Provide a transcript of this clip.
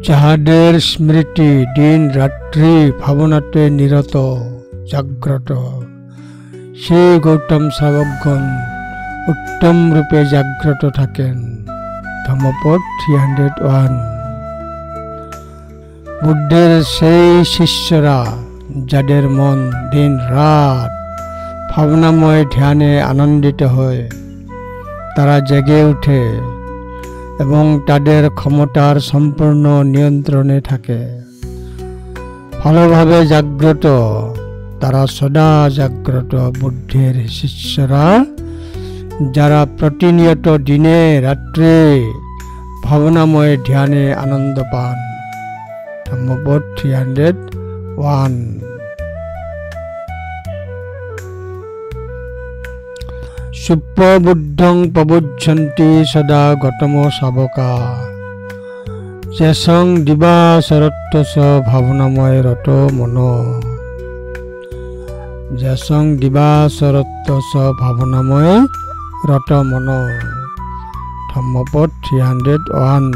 যাহাদের স্মৃতি দিন রাত্রি ভাবনাতে নিরত জাগ্রত, সেই গৌতম শাবকগণ উত্তম রূপে জাগ্রত থাকেন। ধম্মপদ 301। বুদ্ধের সেই শিষ্যরা যাদের মন দিন রাত ভাবনাময় ধ্যানে আনন্দিত হয়, তারা জেগে ওঠে এবং তাদের ক্ষমতার সম্পূর্ণ নিয়ন্ত্রণে থাকে। ভালোভাবে জাগ্রত, তারা সদা জাগ্রত বুদ্ধের শিষ্যরা যারা প্রতিনিয়ত দিনে রাত্রে ভাবনাময় ধ্যানে আনন্দ পান। ধম্মপদ 301। সুপ্রবুদ্ধং প্রবুদ্ধন্তি সদা গতম শাবকা, যেসং দিবাচরত্ব স ভাবনাময় রত মন। যেসং দিবাচরত্ব স ভাবনাময় রত মন। ধম্মপদ 301।